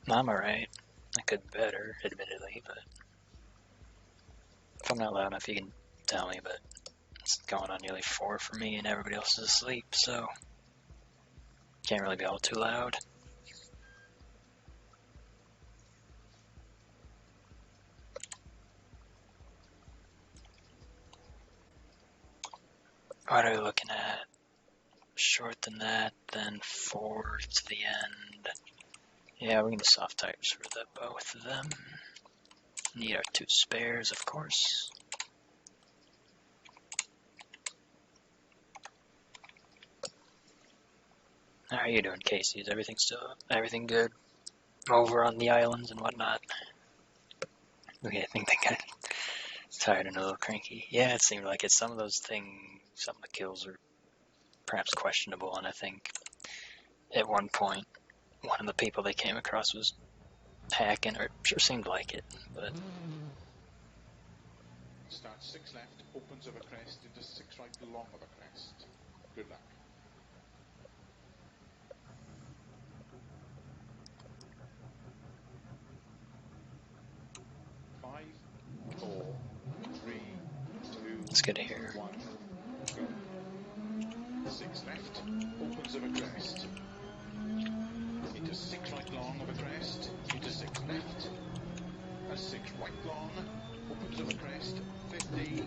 I'm alright. I could be better, admittedly, but if I'm not loud enough, you can tell me, but it's going on nearly 4 for me and everybody else is asleep, so can't really be all too loud. What are we looking at? Short than that, then 4 to the end. Yeah, we're gonna do soft tires for both of them. Need our 2 spares, of course. How are you doing, Casey? Is everything good over on the islands and whatnot? Okay, I think they got tired and a little cranky. Yeah, it seemed like it. Some of those things, some of the kills are perhaps questionable, and I think at one point, one of the people they came across was hacking, or it sure seemed like it, but... Start 6 left, opens of a crest, into 6 right, long of a crest. Good luck. 5, 4, 3, 2, It's good to hear. 1, go. 6 left, opens of a crest. Into 6 right, long of a crest. Into 6 left, and 6 right, long. Opens of a crest, 50,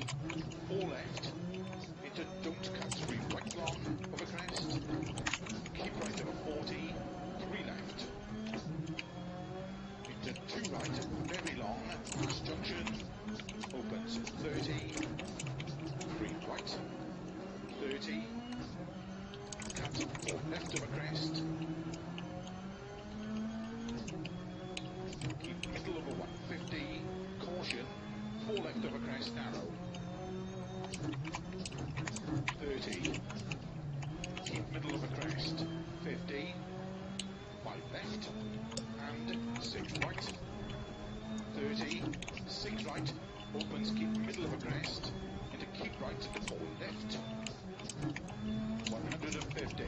4 left. Into don't cut 3 right, long of a crest. Keep right of a 40, 3 left. Into 2 right, very long, past junction, opens 30, 3 right, 30, cut 4 left of a crest, keep middle of a 150, caution, 4 left of a crest, narrow, 30, keep middle of a crest, 50, 5 left, and 6 right, 30, 6 right, opens, keep middle of a crest, into keep right into 4 left, 150,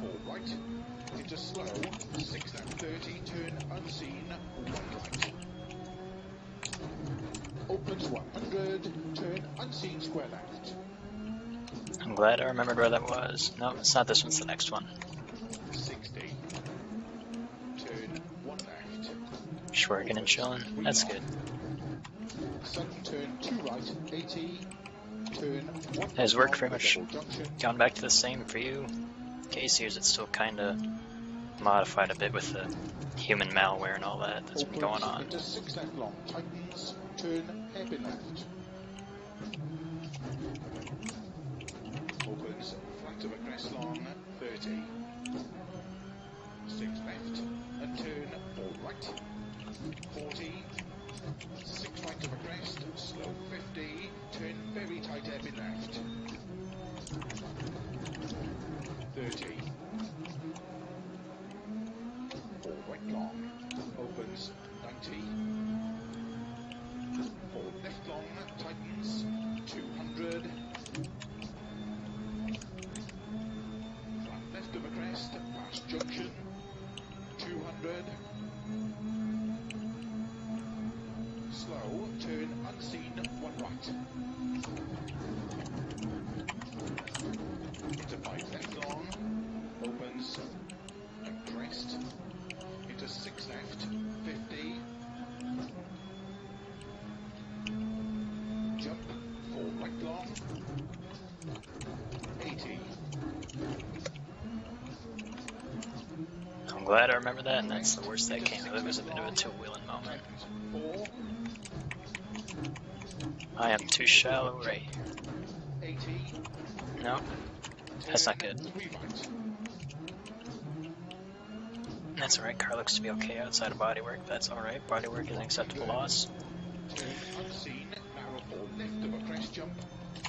4 right, into slow, 6 left, 30, turn unseen, 1 right, opens 100, turn unseen, square left. I'm glad I remembered where that was. No, it's not this one, it's the next one. 60, turn 1 left. Just working and chilling. That's good. Sudden turn 2 right, 80, turn 1 Has left work pretty much gone back to the same for you, Casey, or is it still kind of modified a bit with the human malware and all that that's been going on? Into 6 left long, tightens, turn hairpin left. Opens, flat of a crest long, 30. 6 left, and turn 4 right. 40. 6 right of a crest, slow 50, turn very tight hairpin left. 30. 4 right long, opens 90. 4 left long, tightens, 200. Flat left of a crest, past junction, 200. Slow, turn unseen, 1 right. Into 5 left long, opens, and crest. Into 6 left, 50. Jump, 4 right long, 80. I'm glad I remember that, and that's the worst that came of it. Was a bit of a two-wheeling moment. 4. I am too shallow right here. 80. No, that's not good. 3 right. That's alright, car looks to be okay outside of bodywork. That's alright, bodywork is an acceptable loss. Turn unseen, narrow 4 left of a crest jump.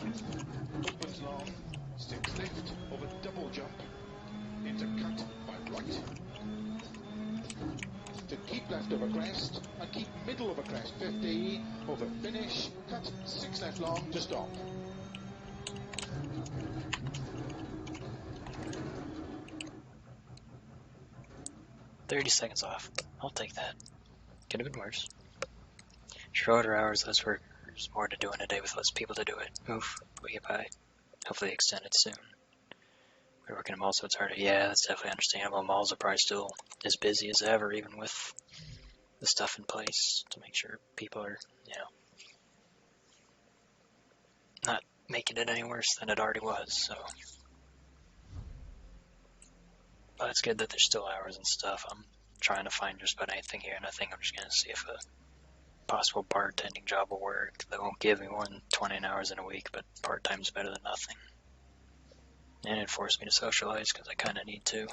Opens long, 6 left of a double jump. Into cut 5 right. To keep left of a crest, and keep middle of a crest, 50. Over finish, cut 6 left long to stop. 30 seconds off. I'll take that. Could have been worse. Shorter hours, less workers, more to do in a day with less people to do it. Oof, we get by. Hopefully extended soon. We're working in malls, so it's harder. Yeah, that's definitely understandable. Malls are probably still as busy as ever, even with the stuff in place to make sure people are, not making it any worse than it already was, so. But it's good that there's still hours and stuff. I'm trying to find just about anything here, and I think I'm just going to see if a possible bartending job will work. They won't give me more than 20 hours in a week, but part-time's better than nothing. And it forced me to socialize, because I kind of need to.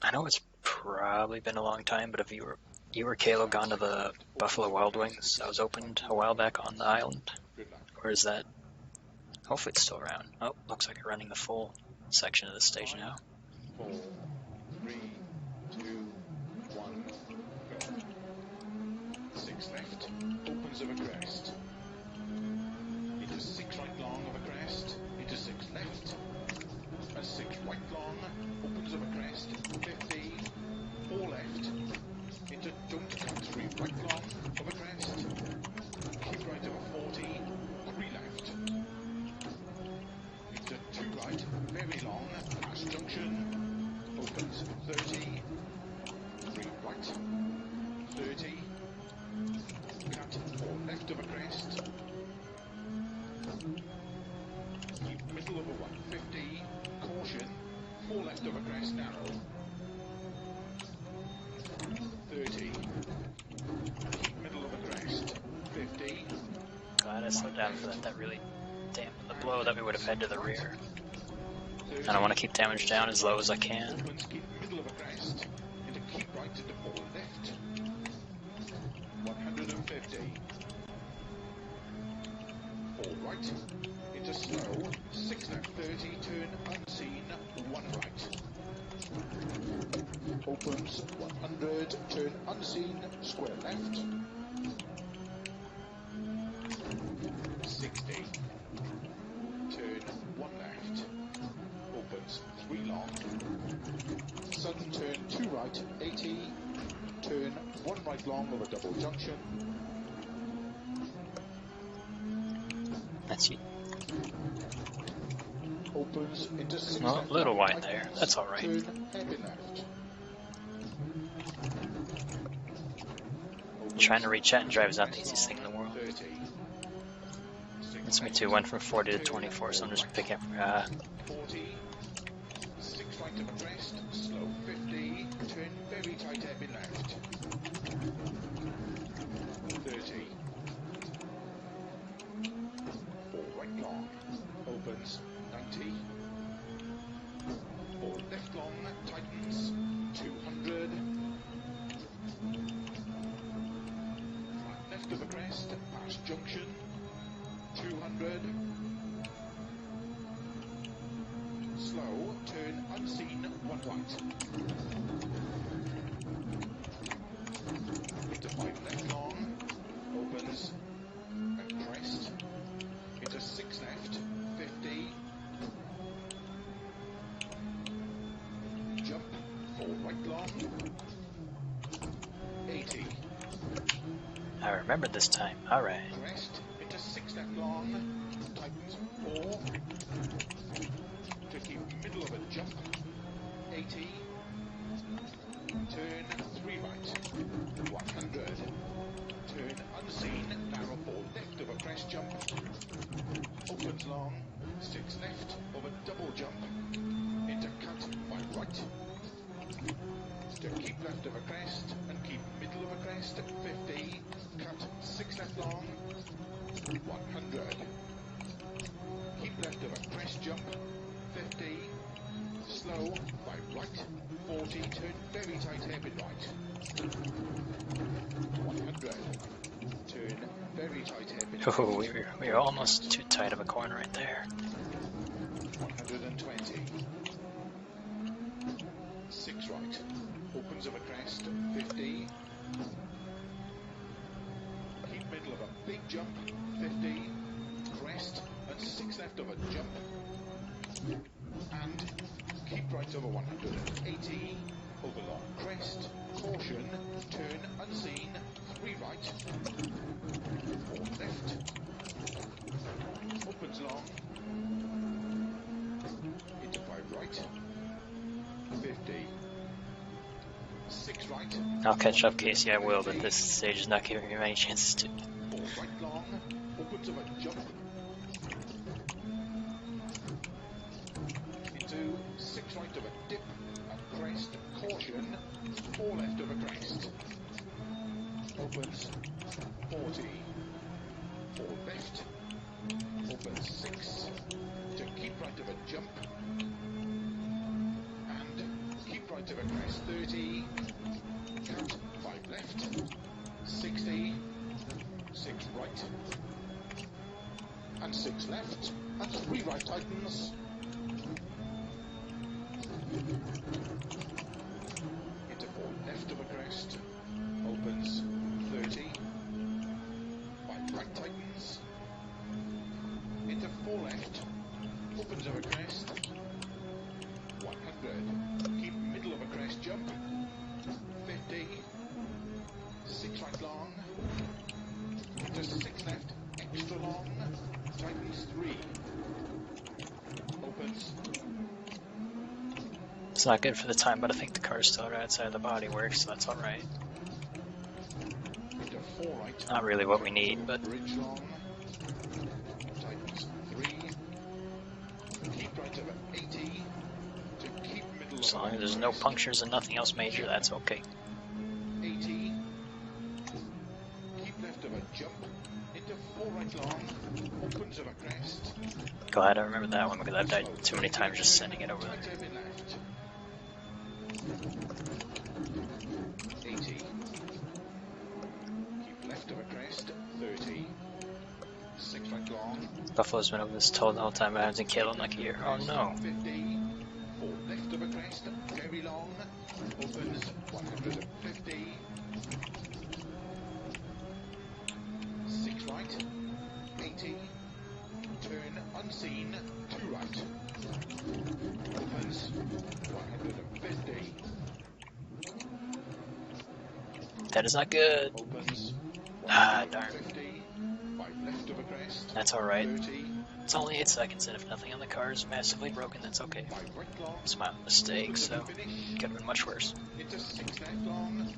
I know it's probably been a long time, but have you or Kayla gone to the Buffalo Wild Wings that was opened a while back on the island? Or is that... Hopefully it's still around. Oh, looks like you're running the full section of the stage now. 4, 3, 2, 1, go. 6 left, opens of a crest. Into 6 right long of a crest. Into 6 left. A 6 right long, opens of a crest. 50, 4 left. Into don't cut 3 right long of a crest. Keep right of a 40, 3 left. Into 2 right, very long, past junction. Opens 30, 3 right, 30, cut 4 left of a crest, keep middle of a 150, caution, 4 left of a crest, narrow, 30, keep middle of a crest, 50, Glad I slowed down for that. That really dampened the blow that we would have had to the rear. 30, And I want to keep damage down as low as I can. opens, keep middle of a crest, into keep right into 4 left, 150, 4 right, into slow, 6 left 30, turn unseen, 1 right. Opens 100, turn unseen, square left. 60, turn 1 left. Opens 3 long. Sudden turn 2 right, 80, turn 1 right long over double junction. That's you. Opens into 6 Well, left. a little long, wide there. That's alright. Turn hairpin left. Trying to reach out and drive is not the easiest thing in the world. 30. That's me too. Went from 40 to 24, so I'm just picking up. 40. 6 right of a crest. Slow 50. Turn very tight hairpin left. 30. 4 right long. Opens 90. 4 left long. Tightens 200. Right left of a crest. Past junction. 200. Slow, turn unseen, 1 right. Into 5 left long, opens, and crest. Into 6 left, 50. Jump, 4 right long, 80. I remember this time. Alright. Crest, into 6 left long, tightens 4. To keep middle of a jump, 80. Turn 3 right, 100. Turn unseen, narrow 4 left of a crest jump. Opens long, 6 left of a double jump. Into cut 5 right. To keep left of a crest and keep middle of a crest, 50. Cut 6 left long, 100. Keep left of a crest jump, 50. Slow, 5 right, 40, turn very tight hairpin right. 100, turn very tight hairpin left. Oh, we were almost too tight of a corner right there. 120. 6 right, opens of a crest, 50. Keep middle of a big jump, 50. Crest, and 6 left of a jump, and keep right over 180, over long crest, caution, turn unseen, 3 right, 4 left, opens long, into 5 right, 50, 6 right, I'll catch up, Casey. I will, but this stage is not giving me many chances to. 4 right long, opens of a jump, into 6 right of a dip, a crest, caution, 4 left of a crest, opens 40, 4 left, opens 6, to keep right of a jump, and keep right of a crest, 30, cut, 5 left, 60, 6 right, and 6 left, and 3 right tightens, into 4 left of a crest, opens 30, 5 right tightens, into 4 left, opens of a crest, 100, keep middle of a crest jump, 50, 6 right long, into 6 left, extra long, tightens 3, opens, It's not good for the time, but I think the car's still right outside the body work, so that's alright. into 4 right, Not really what we need, but bridge long, tightens 3, keep right over 80, to keep middle as of long a as there's no crest, punctures and nothing else major, that's okay. 80, keep left of a jump, into 4 right long, opens of a crest, Glad I remember that one because I've died too many times just sending it over tight there. hairpin left, 80, keep left of a crest, 30, 6 right long, Buffalo's been over this toll the whole time, but I haven't killed him like a year. Oh no. 50, 4 left of a crest, very long, opens 150, 6 right, 80, turn unseen, 2 right, opens 150, That is not good. opens Ah, darn. 150, 5 left of a crest, That's alright. 30, It's only 8 seconds, and if nothing on the car is massively broken, that's okay. 5 right long, It's my mistake, opens of so a finish, could have been much worse. into 6 left long,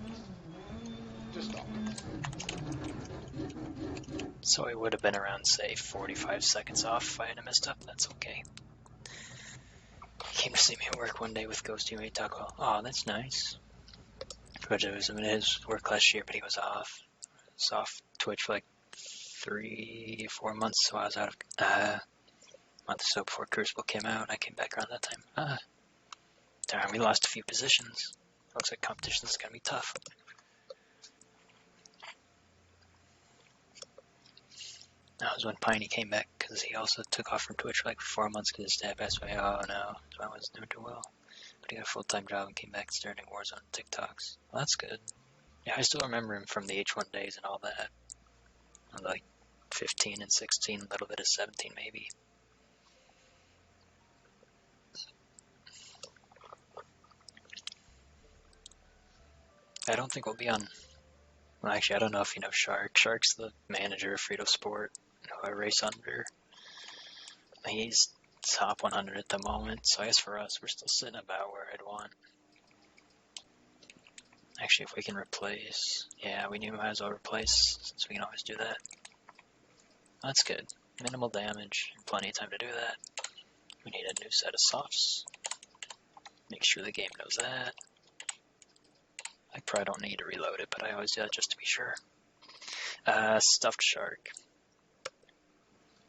to stop, So it would have been around, say, 45 seconds off if I hadn't messed up. That's okay. He came to see me at work one day with Ghost teammate Taco. Oh, that's nice. But it was in his work last year, but he was off. He was off Twitch for like 3 or 4 months, so I was out of month or so before Crucible came out. I came back around that time. Darn, we lost a few positions. Looks like competition's gonna be tough. That was when Piney came back, because he also took off from Twitch for like 4 months because his dad passed away. Oh no, so I wasn't doing too well. But he got a full-time job and came back starting Warzone TikToks. Well, that's good. Yeah, I still remember him from the H1 days and all that. Like 15 and 16, a little bit of 17 maybe. I don't think we'll be on... Well, actually, I don't know if you know Shark. Shark's the manager of Frito Sport, who I race under. He's top 100 at the moment, so I guess for us, we're still sitting about where I'd want. Actually, if we can replace... Yeah, we might as well replace, since we can always do that. That's good. Minimal damage, plenty of time to do that. We need a new set of softs. Make sure the game knows that. I probably don't need to reload it, but I always do that just to be sure. Stuffed Shark.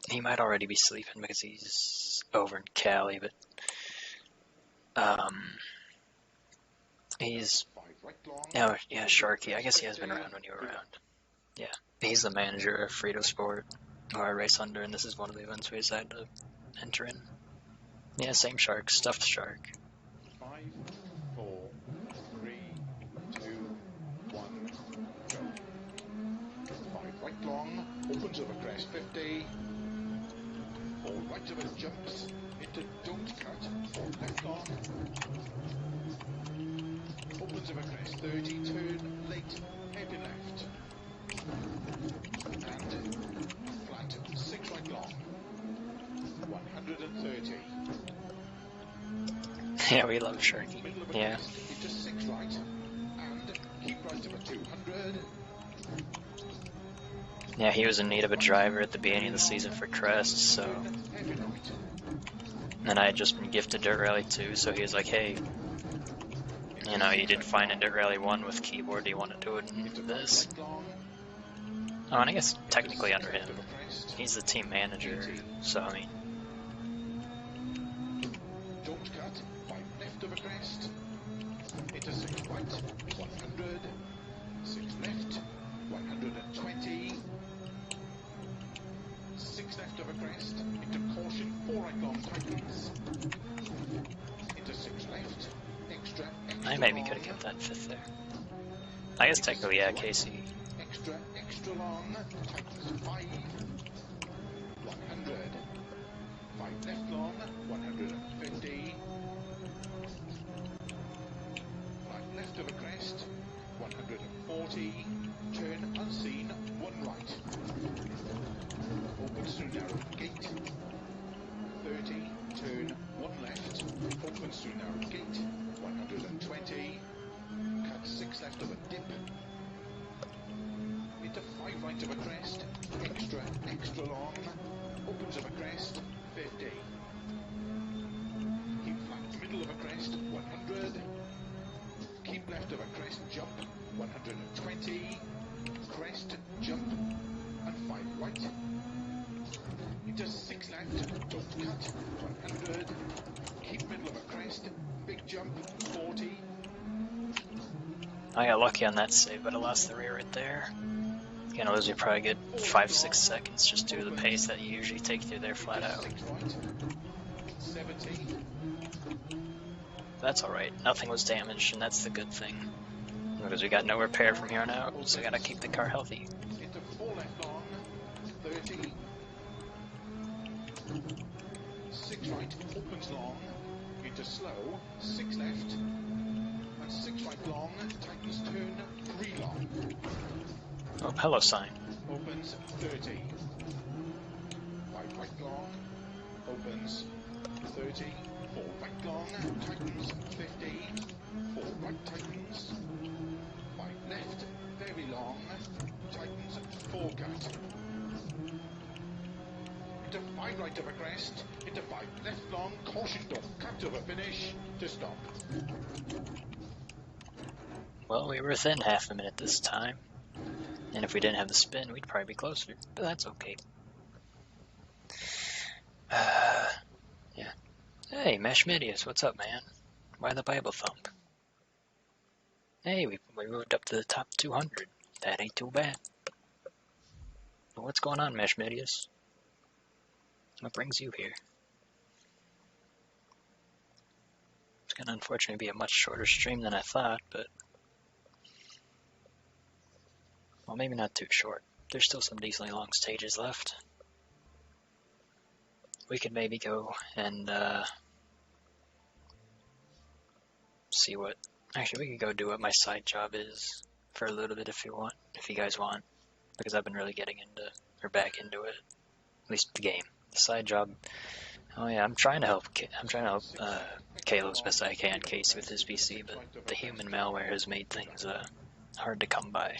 He might already be sleeping because he's over in Cali, but he's... Oh, yeah, Sharky. I guess he has been around when you were around. Yeah, he's the manager of Frito Sport, who I race under, and this is one of the events we decided to enter in. Yeah, same Shark, Stuffed Shark. 5, 4, 3, 2, 1, go. 5 right long, opens over crest 50, 4 right of it jumps, into don't cut, 4 left long, opens of a crest, 30, turn late, heading left, and flat, 6 right long, 130. Yeah, we love Sharky. Middle of a Yeah. crest, into 6 right, and keep right of a 200. Yeah, he was in need of a driver at the beginning of the season for Crest, so... Turn heavy right. And I had just been gifted Dirt Rally 2, so he was like, hey, you know, you did fine in Dirt Rally 1 with keyboard, do you want to do it in this? Oh, and I guess technically under him, he's the team manager, so I mean... Don't cut, 5 left of a crest, into 6 right, 100, 6 left, 120, 6 left of a crest, into caution, 4 right long tightens, into 6 left, extra I maybe long, could have kept that 5th there. I guess technically, yeah, Casey. extra long, tightens 5, 100, 5 left long, 150, 5 left of a crest, 140, turn unseen, 1 right, opens through narrow gate, 30, turn 1 left, opens through narrow gate, 120, cut 6 left of a dip, into 5 right of a crest, extra long, opens of a crest, 50, keep flat middle of a crest, 100, keep left of a crest, jump, 120, crest, jump, and 5 right, into 6 left, don't cut, 100, keep middle of a crest, big jump, 40, I got lucky on that save, but I lost the rear right there. You're gonna lose me probably a good 5-6 seconds just due to the pace that you usually take through there flat out. 6 right, 70, That's alright, nothing was damaged, and that's the good thing. Because we got no repair from here on out, so we gotta keep the car healthy. into 4 left long, 30, 6 right, opens long, into slow, 6 left, and 6 right long, tightens turn, 3 long, Oh, hello sign. opens 30, 5 right long, opens 30, 4 right long, tightens 50, 4 right tightens, 5 left, very long, tightens 4 cut, into 5 right of a crest, into 5 left long, caution don't cut of a finish, to stop. Well, we were within half a minute this time. And if we didn't have the spin, we'd probably be closer. But that's okay. Yeah. Hey, Meshmidius, what's up, man? Why the Bible thump? Hey, we moved up to the top 200. That ain't too bad. But what's going on, Meshmidius? What brings you here? It's gonna unfortunately be a much shorter stream than I thought, but... Well, maybe not too short. There's still some decently long stages left. We could maybe go and see what... Actually, we could go do what my side job is for a little bit if you guys want. Because I've been really getting into, or back into it. At least the game. The side job... Oh yeah, I'm trying to help Caleb as best I can, Casey, with his PC, but the human malware has made things hard to come by.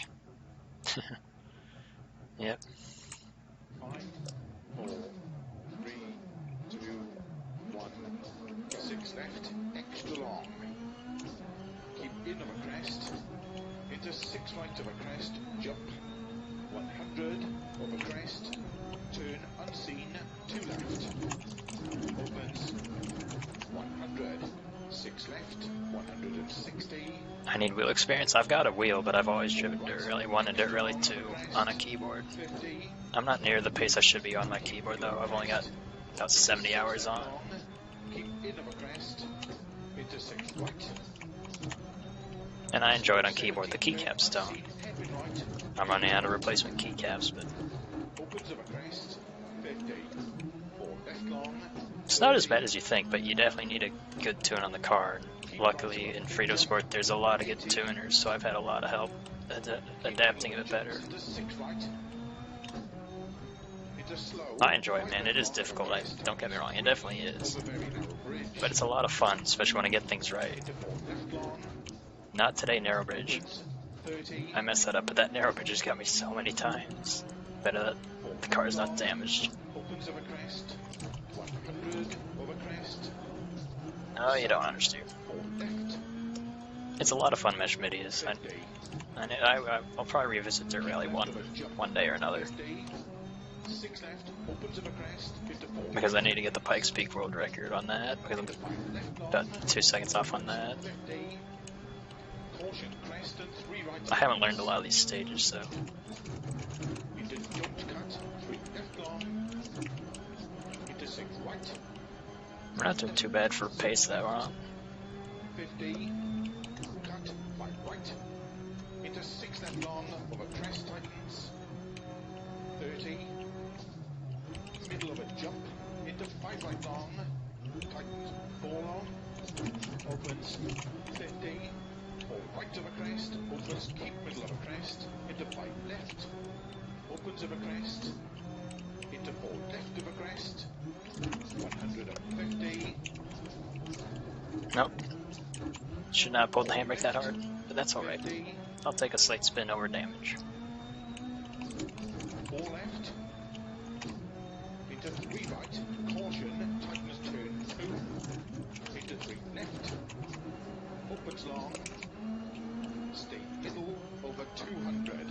Yep. 5, 4, 3, 2, 1, 6 left, extra long, keep in of a crest, into 6 right of a crest, jump, 100 of a crest, turn unseen, 2 left, opens, 100, 6 left, 160, I need wheel experience. I've got a wheel, but I've always driven Dirt Rally 1 and Dirt Rally 2 on a keyboard. 50, I'm not near the pace I should be on my keyboard, though. I've only got about 70 hours on. keep in of a crest, into 6 right, And I enjoy it on keyboard. The keycaps don't. heavy right, I'm running out of replacement keycaps, but opens of a crest, 50, 4 left long. It's not as bad as you think, but you definitely need a good tune on the car. Luckily, in Frito Sport, there's a lot of good tuners, so I've had a lot of help adapting it better. Into 6 right. Into slow. I enjoy it, man. It is difficult. Don't get me wrong, it definitely is. But it's a lot of fun, especially when I get things right. Not today, narrow bridge. I messed that up, but that narrow bridge has got me so many times. But the car's not damaged. Opens over crest. 100 over crest. No, you don't understand. Left. It's a lot of fun, Mesh Midias. I'll probably revisit Dirt Rally 1 one day or another. 6 left. Opens over crest. Because I need to get the Pikes Peak world record on that. Because I'm about 2 seconds off on that. Caution, crest and 3 right. I haven't learned a lot of these stages, so. Into jump cut. 3 left long. Into 6 right. We're not doing too bad for pace that we're on. 50. Cut. 5 right. Into 6 left long. Over crest tightens. 30. Middle of a jump. Into 5 right long. Tightens. 4 long. Opens. 50. 4 right of a crest. Opens. Keep middle of a crest. Into 5 left. Opens of a crest. Into 4 left of a crest. 150. Nope. Should not have pulled the handbrake that hard, but that's alright. 50. I'll take a slight spin over damage. 4 left. Into 3 right. Caution. Tightens turn 2. Into 3 left. Opens long. Stay middle over 200.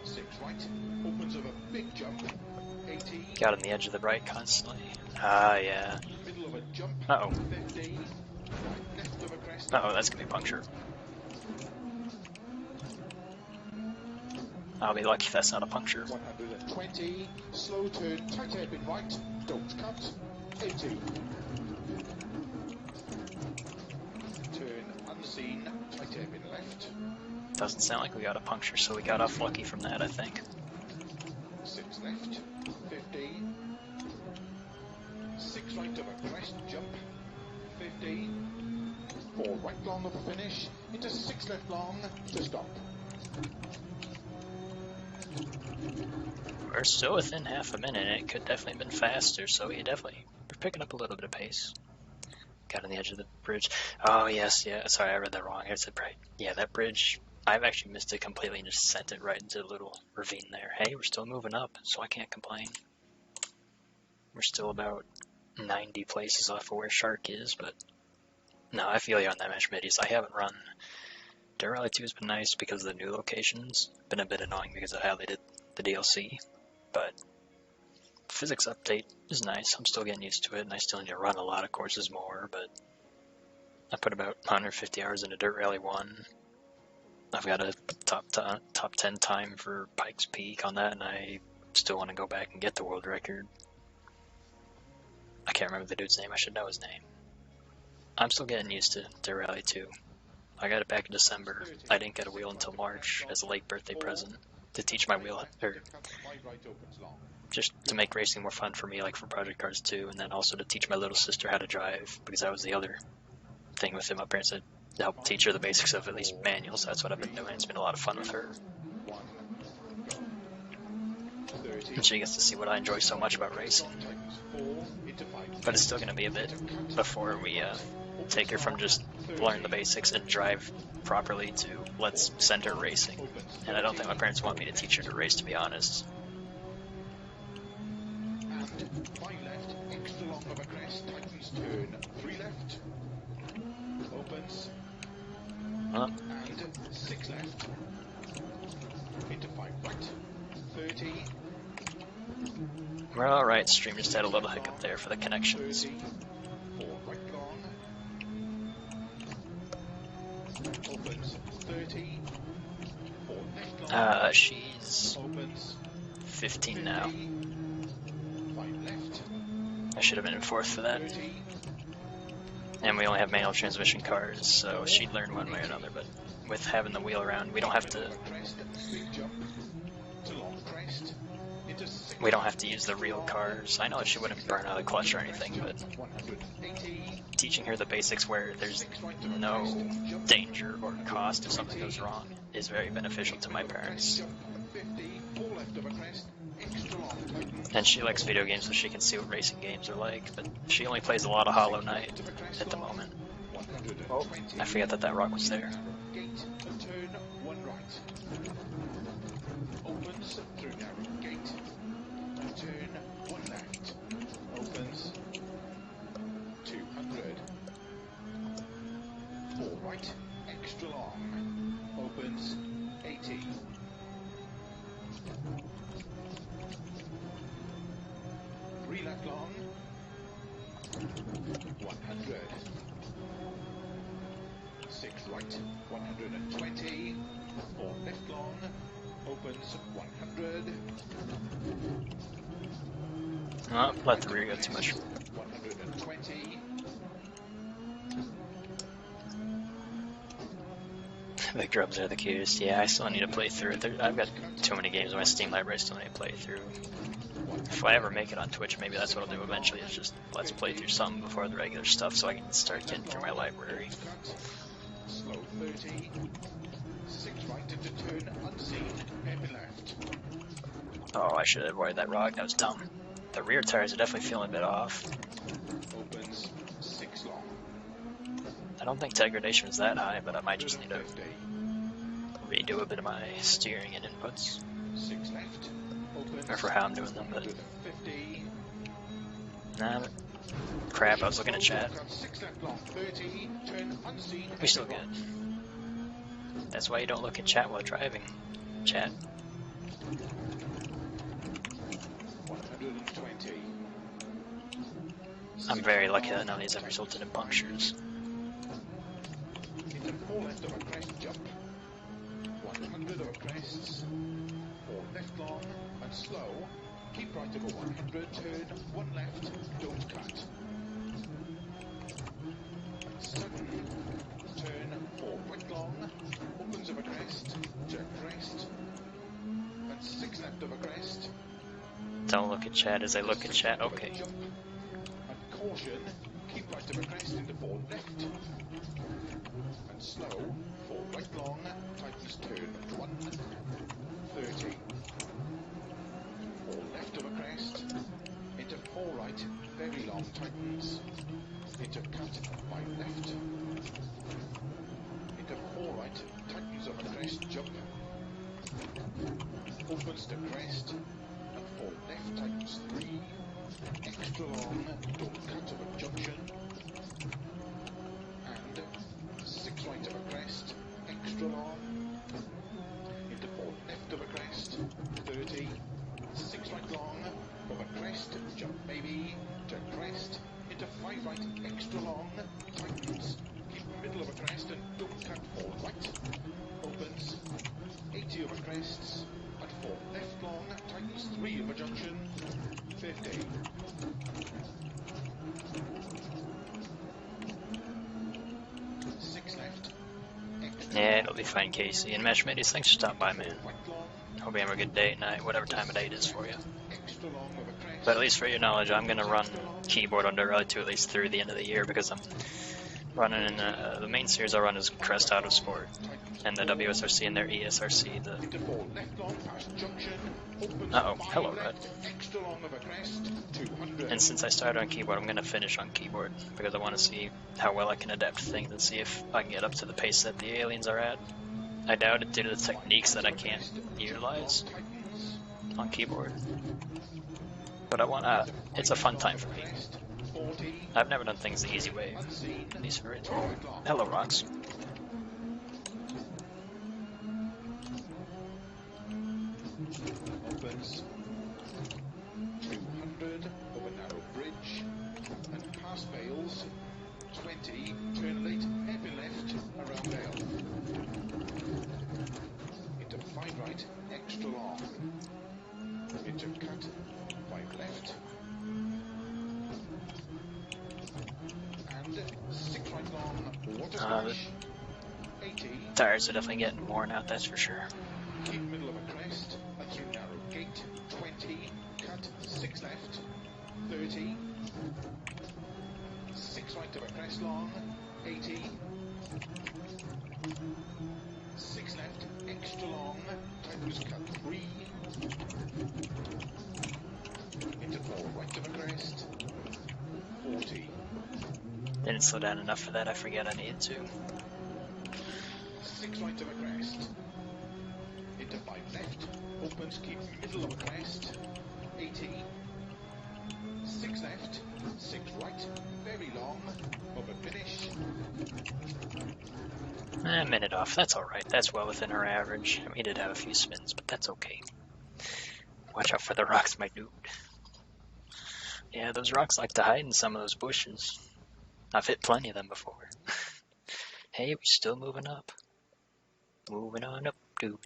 6 right. Opens of a big jump. 80. Got on the edge of the right constantly. Ah, yeah. Middle of a jump. Uh-oh. 50. Left of a crest. Uh-oh, that's gonna be puncture. I'll be lucky if that's not a puncture. 120. Slow turn. Tight hairpin right. Don't cut. 80. Turn unseen. Tight hairpin left. Doesn't sound like we got a puncture, so we got off lucky from that, I think. 6 left. 50. 6 right of a crest jump. 50. 4 right long of a finish. Into 6 left long to stop. We're still within half a minute, and it could definitely have been faster, so we're picking up a little bit of pace. Got on the edge of the bridge. Oh, yes, yeah, sorry, I read that wrong. I said right. Yeah, that bridge, I've actually missed it completely and just sent it right into a little ravine there. Hey, we're still moving up, so I can't complain. We're still about 90 places off of where Shark is, but no, I feel you on that Mesh Middies. I haven't run. Dirt Rally 2 has been nice because of the new locations. Been a bit annoying because of how they did the DLC, but physics update is nice. I'm still getting used to it, and I still need to run a lot of courses more, but I put about 150 hours into Dirt Rally 1. I've got a top 10 time for Pikes Peak on that, and I still want to go back and get the world record. I can't remember the dude's name. I should know his name. I'm still getting used to Dirt Rally 2. I got it back in December. I didn't get a wheel until March as a late birthday present to teach my wheel, or just to make racing more fun for me, like for Project Cars 2, and then also to teach my little sister how to drive, because that was the other thing with it. My parents had to help teach her the basics of at least manuals. That's what I've been doing. It's been a lot of fun with her. And she gets to see what I enjoy so much about racing. But it's still going to be a bit before we take her from just learn the basics and drive properly to let's send her racing. And I don't think my parents want me to teach her to race, to be honest. And 5 left, extra long of a crest, tightens turn. 3 left. Opens. And 6 left. Into 5 right. 30. We're alright, stream just had a little hiccup there for the connections. 30. 4 right long. Opens. 30. 4 left long. She's Opens. 15 now. 5 left. I should have been in 4th for that. 30. And we only have manual transmission cars, so she'd learn one way or another, but with having the wheel around, we don't have to... Crest, big jump. To long crest. Into 6 we don't have to use the real cars. I know she wouldn't burn out a clutch or anything, but 180. teaching her the basics where there's no danger or cost if something goes wrong is very beneficial to my parents. 50. 4 left of a crest. Extra long tightens. And she likes video games, so she can see what racing games are like, but she only plays a lot of Hollow Knight at the moment. 120. Oh, I forgot that that rock was there. Gate and turn 1 right. Opens through narrow gate and turn 1 left. Opens 200. 4 right. Extra long. Opens 80. 3 left long. 100. 6 right. 120. 4 left long. Opens 100. Oh, let the rear go too much. 120. The grubs are the cutest. Yeah, I still need to play through it. I've got too many games on my Steam library I still need to play through. If I ever make it on Twitch, maybe that's what I'll do eventually, is just let's play through something before the regular stuff so I can start getting through my library. Slow 30. 6 right into turn unseen. Happy left. Oh, I should have avoided that rock. That was dumb. The rear tires are definitely feeling a bit off. Opens 6 long. I don't think degradation is that high, but I might just need to 50. redo a bit of my steering and inputs. 6 left. Opens Or for how I'm doing them, but 150. nah, crap, I was looking at chat. 6 left long. 30. Turn unseen. We still good. That's why you don't look at chat while driving. Chat. 120. I'm very lucky that none of these have resulted in punctures. Into 4 left of a crest jump. 100 of a crests. 4 left long and slow. Keep right over 100. Turn 1 left. Don't cut. Sudden. Turn 4 right long. Opens of a crest. To crest. And 6 left of a crest. Don't look at chat as I look at chat. Okay. Jump. And caution. Keep right of a crest into 4 left. And slow. 4 right long. Tightens turn 1. 30. 4 left of a crest. Into 4 right. Very long tightens. Into cut 5 left. Into 4 right. Tightens of a crest jump. Opens to crest. And 4 left tightens 3. Extra long. Don't cut of a junction. And 6 right of a crest. Extra long. Into 4 left of a crest. 30. 6 right long. Of a crest. Jump maybe. To crest. Into 5 right. Extra long. Tightens. Keep middle of a crest and don't cut 4 right. Opens. 80 of a crests. And 4 left long. Tightens 3 of a junction. 50. 6 left. Yeah, it'll be fine, Casey. And Mesh Middies, thanks for stopping by, man. Right long. Hope you have a good day, night, whatever time of day it is for you. Extra long of a crest. But at least for your knowledge, I'm going to run keyboard under Rally 2 at least through the end of the year because I'm running in the main series I run is Crest Out of Sport. And the WSRC and their ESRC, the... Into 4 left long past junction. Opens Uh-oh, 5 hello, left. Red. Extra long of a crest. 200. And since I started on keyboard, I'm going to finish on keyboard because I want to see how well I can adapt to things and see if I can get up to the pace that the aliens are at. I doubt it due to the techniques that I can't utilize Tightens. on keyboard. But I want it's a fun time for me. 40. I've never done things the easy way, Unseen. at least for it. Right long. Hello, Rocks. Opens 200 over narrow bridge and past Bales. 20, turn late, happy left around Bale. Into 5 right, extra long. Into cut, 5 left. And 6 right long, water splash. 80. Tires are definitely getting worn out, that's for sure. Keep middle of a crest and through narrow gate. 20. Cut left, 30. 6 right over crest long, 80. 6 left, extra long, tightens cut 3. Into 4 right over crest, 40. Didn't slow down enough for that, I forget I needed to. 6 right over crest. Into 5 left, opens, keep middle of a crest, 80. 6 left, 6 right, very long, over finish. A minute off, that's alright. That's well within our average. I mean, he did have a few spins, but that's okay. Watch out for the rocks, my dude. Yeah, those rocks like to hide in some of those bushes. I've hit plenty of them before. Hey, we still moving up. Moving on up, dude.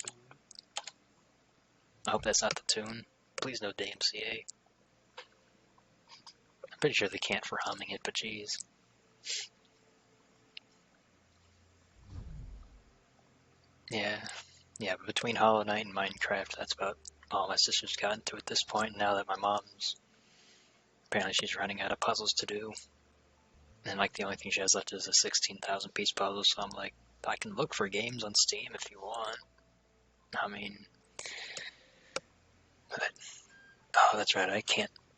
I hope that's not the tune. Please no DMCA. I'm pretty sure they can't for humming it, but geez. Yeah, but between Hollow Knight and Minecraft, that's about all my sister's gotten to at this point, now that my mom's, apparently she's running out of puzzles to do. And like the only thing she has left is a 16,000 piece puzzle, so I'm like, I can look for games on Steam if you want. I mean, but, oh, that's right,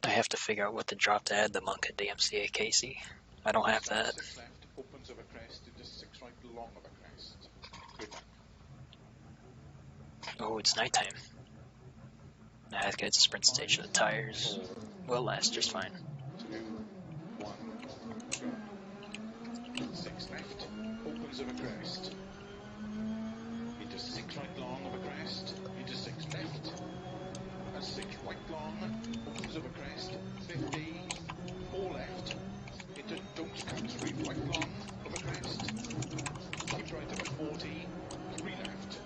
I have to figure out what to drop to add the Monk at DMCA Casey. I don't have that. 6 left, opens over crest, into 6 right, long over crest. Good luck. Oh, it's nighttime. Nah, it's good. It's a sprint stage, so the tires will last just fine. 2, 1, go. 6 left, opens over crest. Into 6 right long over crest, into 6 left. And 6 right long, opens over crest, 50. 4 left, into don't cut 3 right long over crest. Keep right over 40, 3 left.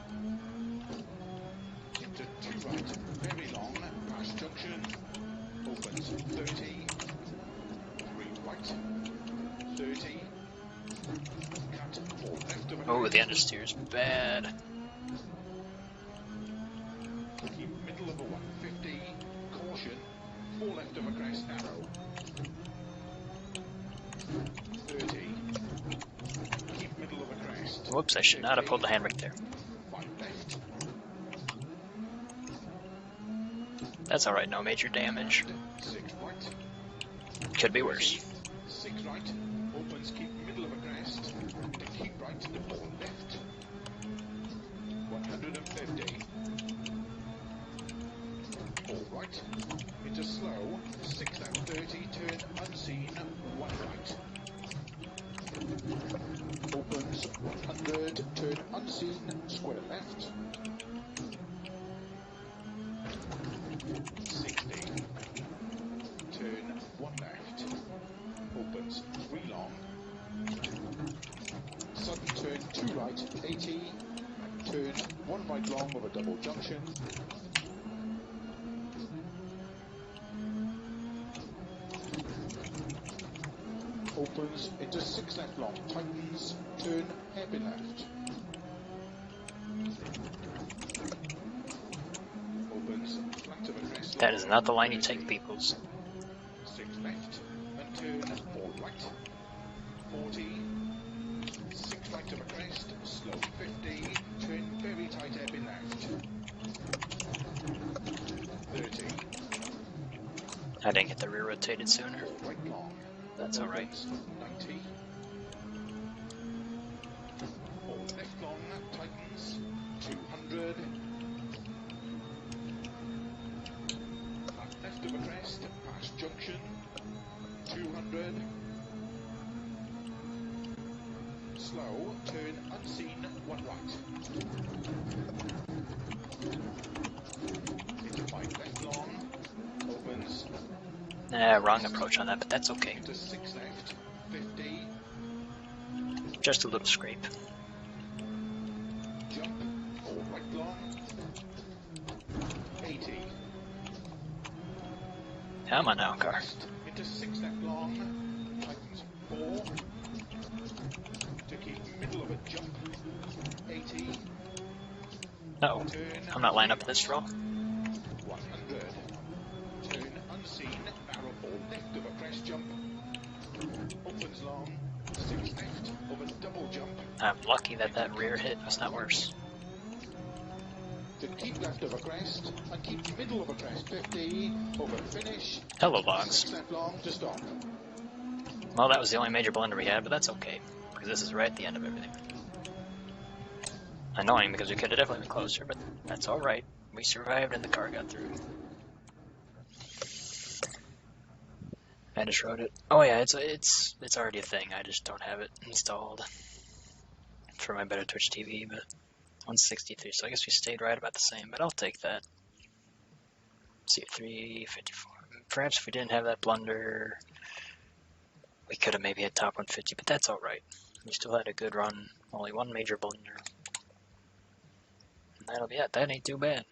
Into 2 right, very long, past junction. Opens 30, 3 right, 30. Cut 4 left over Oh, the crest. understeer's bad. Keep middle over 150. Caution. 4 left over crest narrow. 30. Keep middle over crest. Whoops, I should not have pulled the handbrake there. 5 left. That's alright, no major damage. 6 right. Could be worse. 6 right. Opens, keep middle of a crest. To keep right to 4 left. 150. 4 right. Into slow. 6 left 30. Turn unseen. 1 right. Opens 100. Turn unseen. Square left. 60. Turn 1 left. Opens 3 long. Sudden turn 2 right, 80. Turn 1 right long over double junction. Opens into 6 left long, tightens, turn hairpin left. Opens flat of a crest. That is not the line you take, peoples. 6 left and turn 4 right. 40. 6 right of a crest, slow 50. Turn very tight hairpin left. 30. I didn't get the rear rotated sooner. 4 right long. That's alright. 90. 4 left long, tightens, 200. Flat left of a crest, past junction, 200. Slow, turn unseen, 1 right. Into 5 left long, opens, Nah, wrong approach on that, but that's okay. into 6 left, 50. Just a little scrape. Jump, 4 right long, 80. Come on now, car. West, into 6 left long, tightens 4. To keep middle of a jump, 80. Uh-oh, Turn I'm not lining up this roll. 100. Turn unseen, opens long, 6 left, over double jump, I'm lucky that that rear hit was not worse. to keep left over crest, and keep middle over crest, 50, over finish, Hello, logs. 6 left long to stop. Well, that was the only major blunder we had, but that's okay, because this is right at the end of everything. Annoying, because we could have definitely been closer, but that's alright. We survived and the car got through. I just wrote it. Oh yeah, it's already a thing. I just don't have it installed for my better Twitch TV, but 163, so I guess we stayed right about the same, but I'll take that. See, 354. Perhaps if we didn't have that blunder, we could have maybe had top 150, but that's alright. We still had a good run, only one major blunder. And that'll be it. That ain't too bad.